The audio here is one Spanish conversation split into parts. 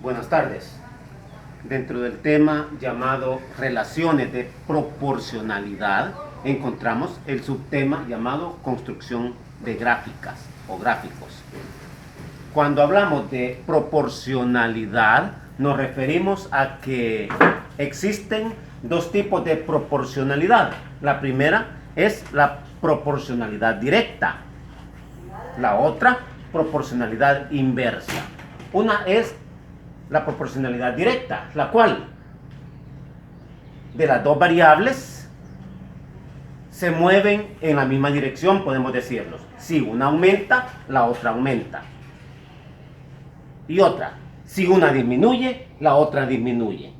Buenas tardes. Dentro del tema llamado relaciones de proporcionalidad, encontramos el subtema llamado construcción de gráficas o gráficos. Cuando hablamos de proporcionalidad, nos referimos a que existen dos tipos de proporcionalidad. La primera es la proporcionalidad directa. La otra, proporcionalidad inversa. Una es la proporcionalidad directa, la cual de las dos variables se mueven en la misma dirección, podemos decirlo. Si una aumenta, la otra aumenta. Y otra, si una disminuye, la otra disminuye.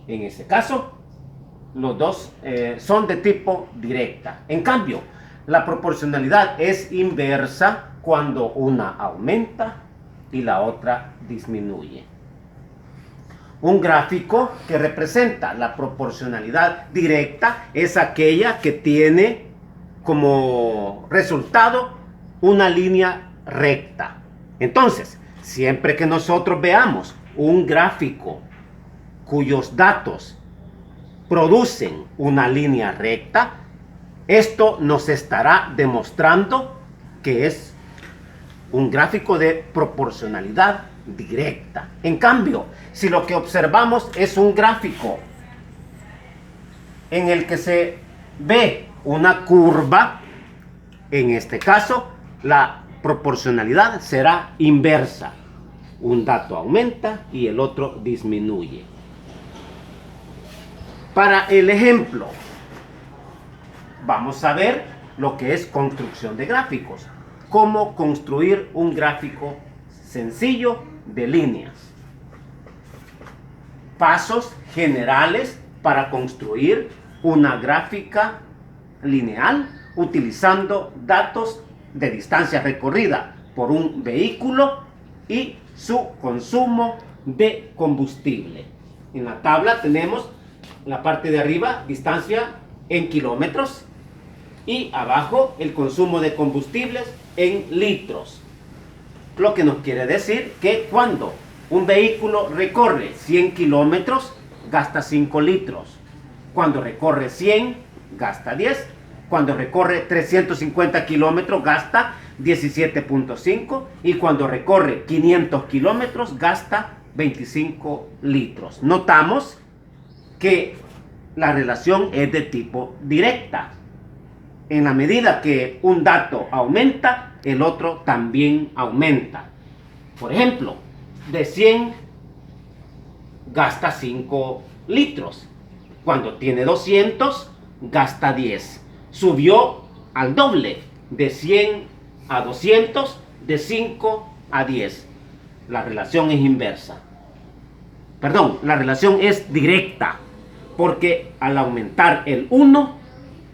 En ese caso, los dos son de tipo directa. En cambio, la proporcionalidad es inversa cuando una aumenta y la otra disminuye. Un gráfico que representa la proporcionalidad directa es aquella que tiene como resultado una línea recta. Entonces, siempre que nosotros veamos un gráfico cuyos datos producen una línea recta, esto nos estará demostrando que es un gráfico de proporcionalidad directa. En cambio, si lo que observamos es un gráfico en el que se ve una curva, en este caso la proporcionalidad será inversa. Un dato aumenta y el otro disminuye. Para el ejemplo, vamos a ver lo que es construcción de gráficos. Cómo construir un gráfico sencillo de líneas. Pasos generales para construir una gráfica lineal utilizando datos de distancia recorrida por un vehículo y su consumo de combustible. En la tabla tenemos en la parte de arriba distancia en kilómetros y abajo el consumo de combustibles en litros. Lo que nos quiere decir que cuando un vehículo recorre 100 kilómetros, gasta 5 litros. Cuando recorre 100, gasta 10. Cuando recorre 350 kilómetros, gasta 17.5. Y cuando recorre 500 kilómetros, gasta 25 litros. Notamos que la relación es de tipo directa. En la medida que un dato aumenta, el otro también aumenta. Por ejemplo, de 100 gasta 5 litros. Cuando tiene 200, gasta 10. Subió al doble, de 100 a 200, de 5 a 10. La relación es inversa. Perdón, la relación es directa, porque al aumentar el uno,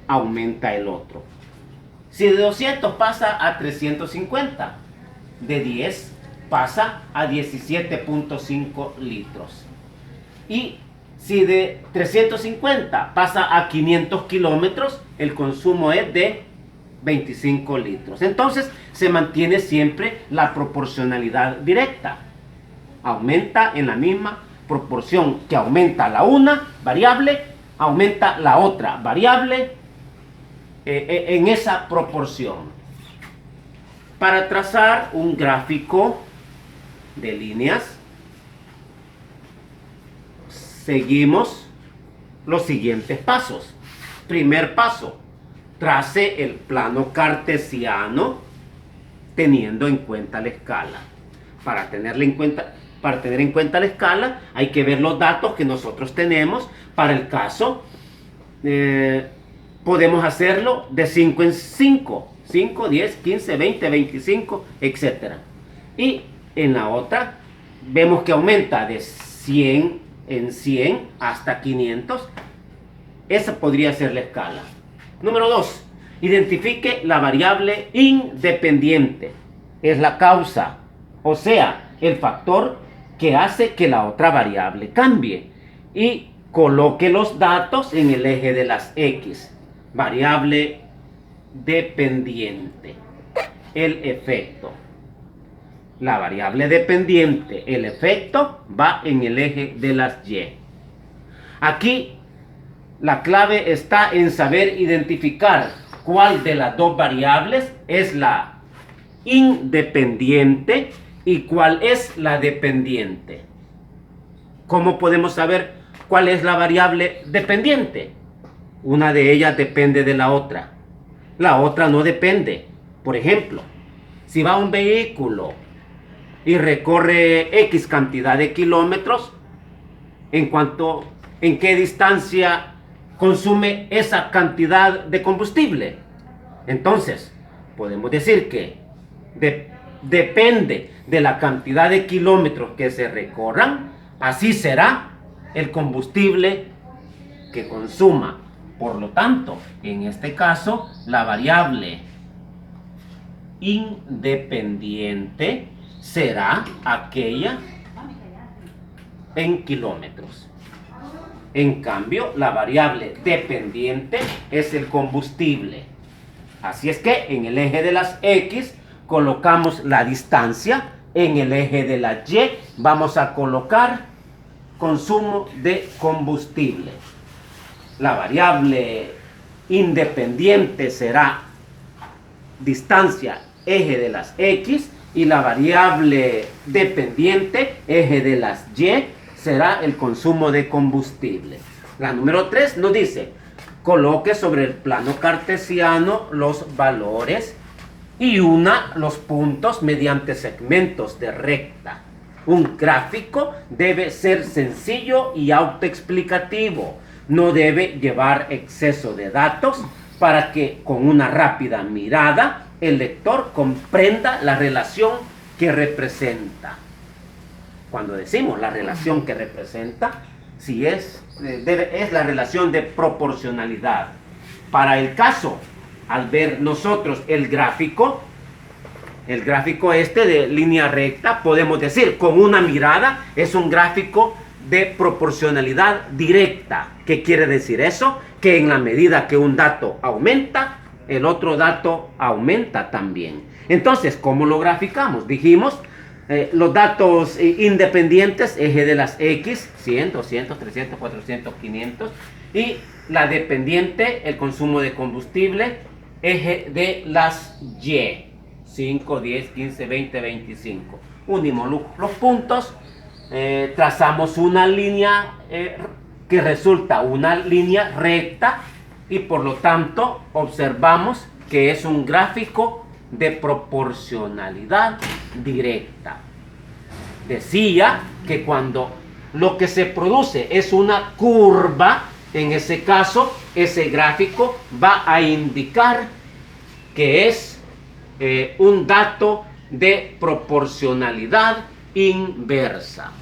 aumenta el otro. Si de 200 pasa a 350, de 10 pasa a 17.5 litros. Y si de 350 pasa a 500 kilómetros, el consumo es de 25 litros. Entonces se mantiene siempre la proporcionalidad directa. Aumenta en la misma proporción que aumenta la una variable, aumenta la otra variable en esa proporción. Para trazar un gráfico de líneas, seguimos los siguientes pasos. Primer paso, trace el plano cartesiano teniendo en cuenta la escala. Para tener en cuenta la escala, hay que ver los datos que nosotros tenemos. Para el caso, podemos hacerlo de 5 en 5. 5, 10, 15, 20, 25, etc. Y en la otra, vemos que aumenta de 100 en 100 hasta 500. Esa podría ser la escala. Número 2. Identifique la variable independiente. Es la causa, o sea, el factor que hace que la otra variable cambie. Y coloque los datos en el eje de las X. Variable dependiente. El efecto. la variable dependiente, el efecto, va en el eje de las Y. Aquí la clave está en saber identificar cuál de las dos variables es la independiente y cuál es la dependiente. ¿Cómo podemos saber cuál es la variable dependiente? Una de ellas depende de la otra. La otra no depende. Por ejemplo, si va un vehículo y recorre X cantidad de kilómetros, ¿en qué distancia consume esa cantidad de combustible? Entonces, podemos decir que depende de la cantidad de kilómetros que se recorran, así será el combustible que consuma. Por lo tanto, en este caso, la variable independiente será aquella en kilómetros. En cambio, la variable dependiente es el combustible. Así es que en el eje de las X colocamos la distancia, en el eje de la Y vamos a colocar consumo de combustible. La variable independiente será distancia, eje de las X, y la variable dependiente, eje de las Y, será el consumo de combustible. La número 3 nos dice: coloque sobre el plano cartesiano los valores y una los puntos mediante segmentos de recta. Un gráfico debe ser sencillo y autoexplicativo. No debe llevar exceso de datos para que con una rápida mirada el lector comprenda la relación que representa. Cuando decimos la relación que representa, es la relación de proporcionalidad. Para el caso, al ver nosotros el gráfico de línea recta, podemos decir con una mirada es un gráfico de proporcionalidad directa. ¿Qué quiere decir eso? Que en la medida que un dato aumenta, el otro dato aumenta también. Entonces, ¿cómo lo graficamos? Dijimos, los datos independientes, eje de las X, 100, 200, 300, 400, 500. Y la dependiente, el consumo de combustible, eje de las Y, 5, 10, 15, 20, 25. Unimos los puntos, trazamos una línea que resulta una línea recta y por lo tanto observamos que es un gráfico de proporcionalidad directa. Decía que cuando lo que se produce es una curva, en ese caso ese gráfico va a indicar que es un dato de proporcionalidad inversa.